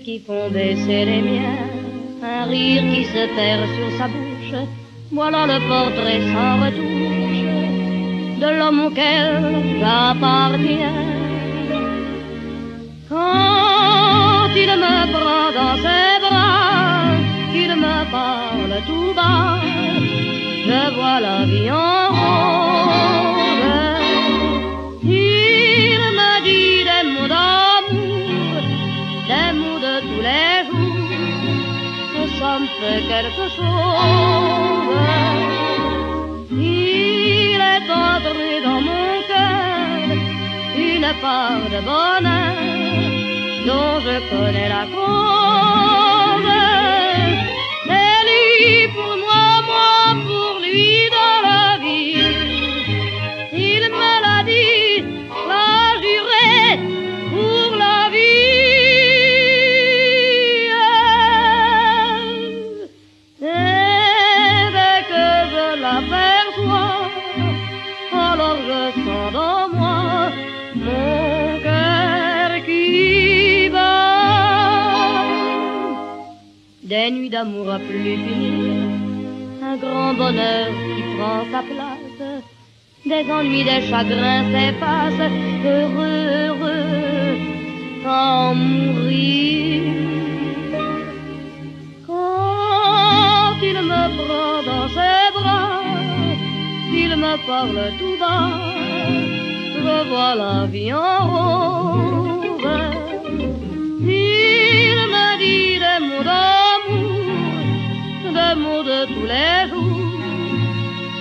qui font baisser les miens, un rire qui se perd sur sa bouche. Voilà le portrait sans retouche de l'homme auquel j'appartiens. Quand il me prend dans ses bras, qu'il me parle tout bas, je vois la vie en rose. Il me dit des mots d'amour, des mots de tous les jours, que ça me fait quelque chose. Il est entré dans mon cœur une part de bonheur dont je connais la cause. C'est lui pour moi, moi pour lui dans la vie. Il me l'a dit, l'a juré pour la vie. Et dès que je l'aperçois, alors je sens dans moi mon cœur qui bat. Des nuits d'amour à plus finir, un grand bonheur qui prend sa place, des ennuis, des chagrins s'effacent, heureux, heureux, sans mourir. Quand il me prend dans ses bras, il me parle tout bas, je vois la vie en rose. Il me dit des mots d'amour, des mots de tous les jours,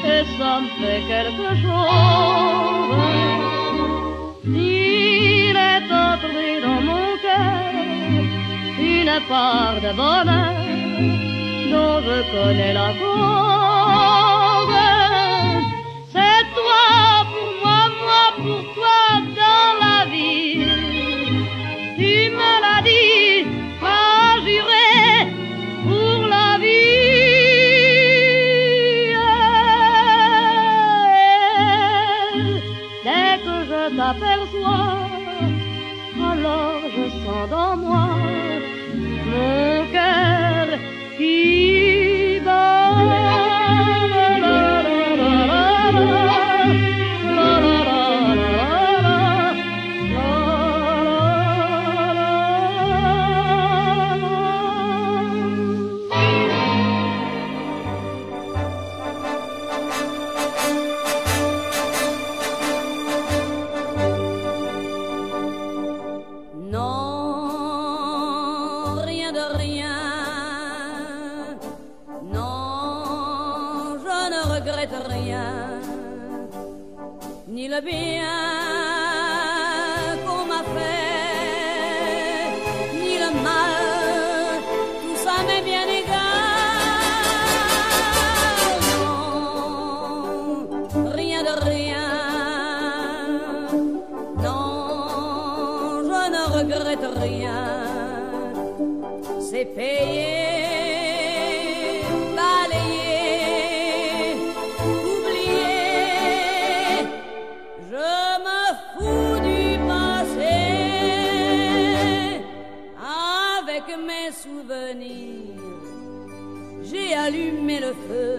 et ça me fait quelque chose. Il est entré dans mon cœur une part de bonheur dont je connais la cause. C'est toi pour moi, moi pour toi dans la vie. Tu me l'as dit, m'as juré pour la vie. Dès que je t'aperçois, alors je sens dans moi mon cœur qui bat. Ni le bien qu'on m'a fait, ni le mal, tout ça m'est bien égal. Non, rien de rien. Non, je ne regrette rien. C'est payé. J'ai allumé le feu,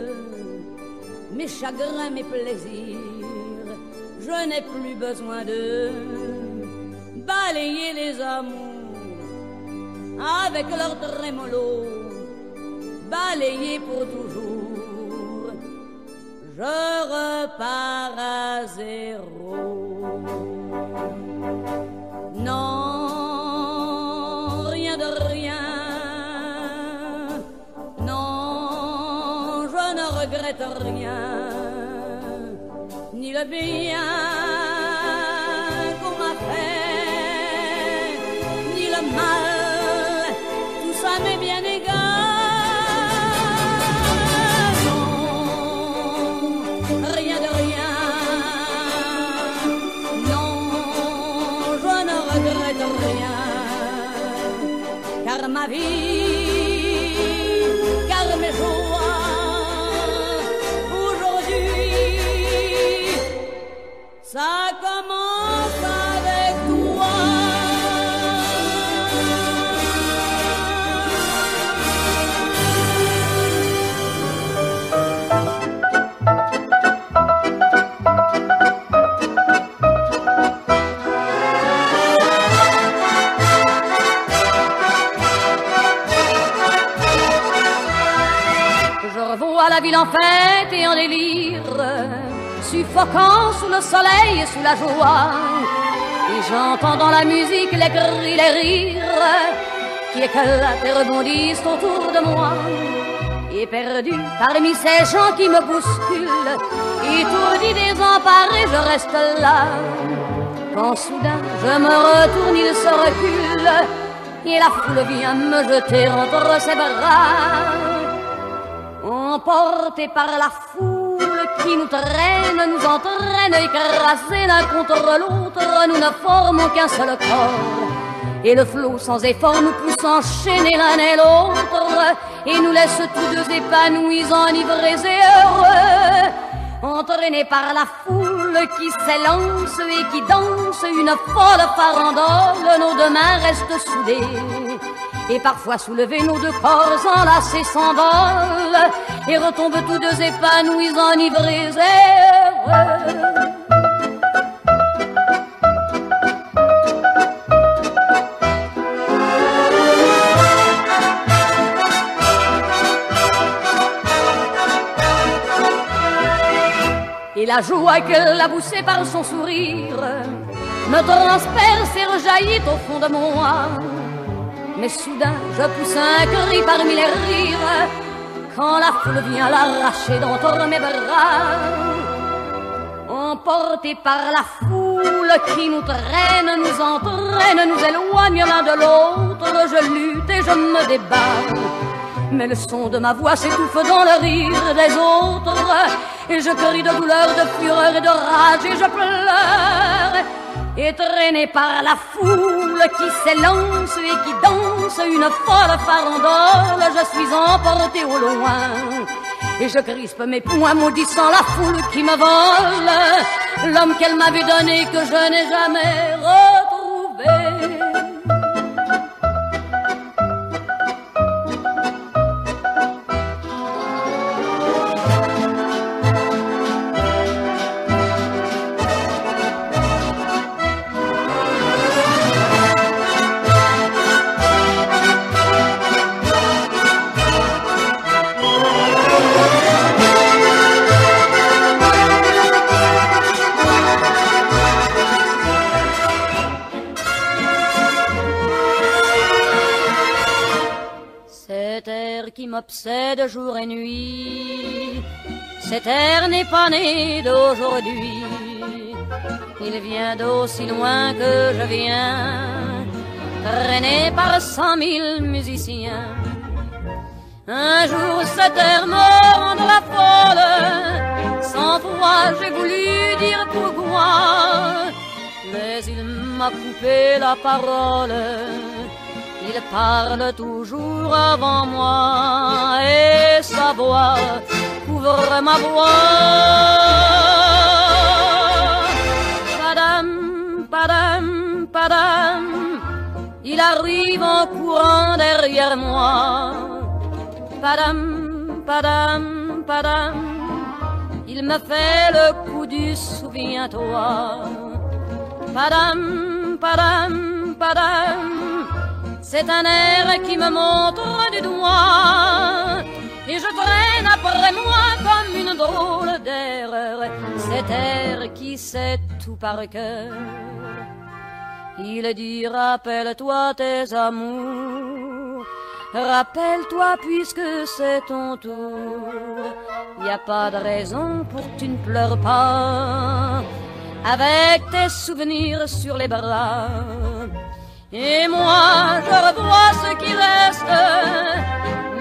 mes chagrins, mes plaisirs. Je n'ai plus besoin de balayer les amours avec leur trémolo, balayer pour toujours. Je repars à zéro. Non, rien de rien. Regrette rien, ni le bien qu'on m'a fait, ni le mal, tout ça m'est bien égal. Non, rien de rien. Non, je ne regrette rien, car ma vie, car mes joies, ça commence avec toi. vois la ville en fête et en délire, suffocant sous le soleil et sous la joie. Et j'entends dans la musique les cris, les rires qui éclatent et rebondissent autour de moi. Et perdu parmi ces gens qui me bousculent, étourdi, désemparé, je reste là. Quand soudain je me retourne, il se recule, et la foule vient me jeter entre ses bras. Emportés par la foule qui nous traîne, nous entraîne, écrasés l'un contre l'autre, nous ne formons qu'un seul corps. Et le flot sans effort nous pousse enchaîner l'un et l'autre, et nous laisse tous deux épanouis, enivrés et heureux. Entraînés par la foule qui s'élance et qui danse une folle farandole, nos deux mains restent soudées. Et parfois soulevés, nos deux corps enlacés s'envolent et retombent tous deux épanouis, enivrés et heureux. Et la joie qu'elle a poussée par son sourire me transperce et rejaillit au fond de moi. Mais soudain je pousse un cri parmi les rires quand la foule vient l'arracher d'entre mes bras. Emportés par la foule qui nous traîne, nous entraîne, nous éloigne l'un de l'autre, je lutte et je me débat. Mais le son de ma voix s'étouffe dans le rire des autres, et je crie de douleur, de fureur et de rage, et je pleure. Et traîné par la foule qui s'élance et qui danse une folle farandole, je suis emporté au loin. Et je crispe mes poings maudissant la foule qui me vole l'homme qu'elle m'avait donné, que je n'ai jamais retrouvé. Qui m'obsède jour et nuit, cet air n'est pas né d'aujourd'hui, il vient d'aussi loin que je viens, traîné par 100 000 musiciens. Un jour cet air me rendra folle, sans foi j'ai voulu dire pourquoi, mais il m'a coupé la parole. Il parle toujours avant moi et sa voix couvre ma voix. Padam, padam, padam, il arrive en courant derrière moi. Padam, padam, padam, il me fait le coup du souviens-toi. Padam, padam, padam, c'est un air qui me montre du doigt, et je traîne après moi comme une drôle d'erreur cet air qui sait tout par cœur. Il dit rappelle-toi tes amours, rappelle-toi puisque c'est ton tour. Y a pas de raison pour que tu ne pleures pas, avec tes souvenirs sur les bras. Et moi je revois ce qui reste,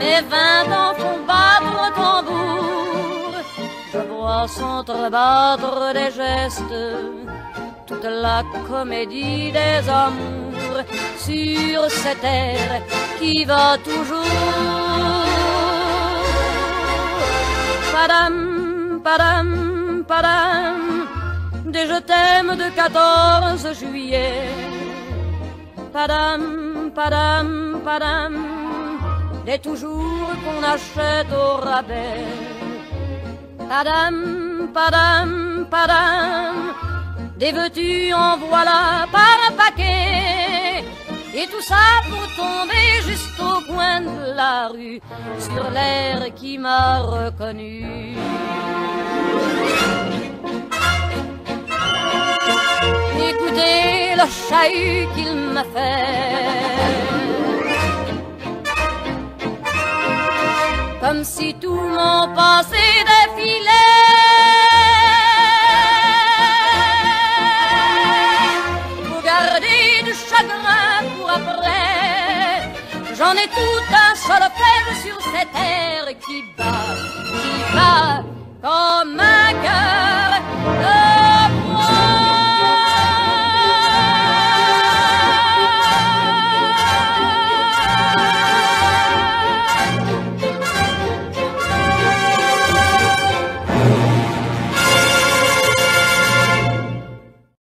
mes 20 ans font battre au tambour. Je vois s'entrebattre des gestes, toute la comédie des amours, sur cette terre qui va toujours. Padam, padam, padam, des je t'aime de 14 juillet. Padam, padam, padam, des toujours qu'on achète au rabais. Padam, padam, padam, des veux-tu en voilà par un paquet. Et tout ça pour tomber juste au coin de la rue, sur l'air qui m'a reconnu. Écoutez le chahut qu'il m'a fait, comme si tout mon passé défilait. Pour garder du chagrin pour après, j'en ai tout un solfège sur cette terre qui bat comme un cœur.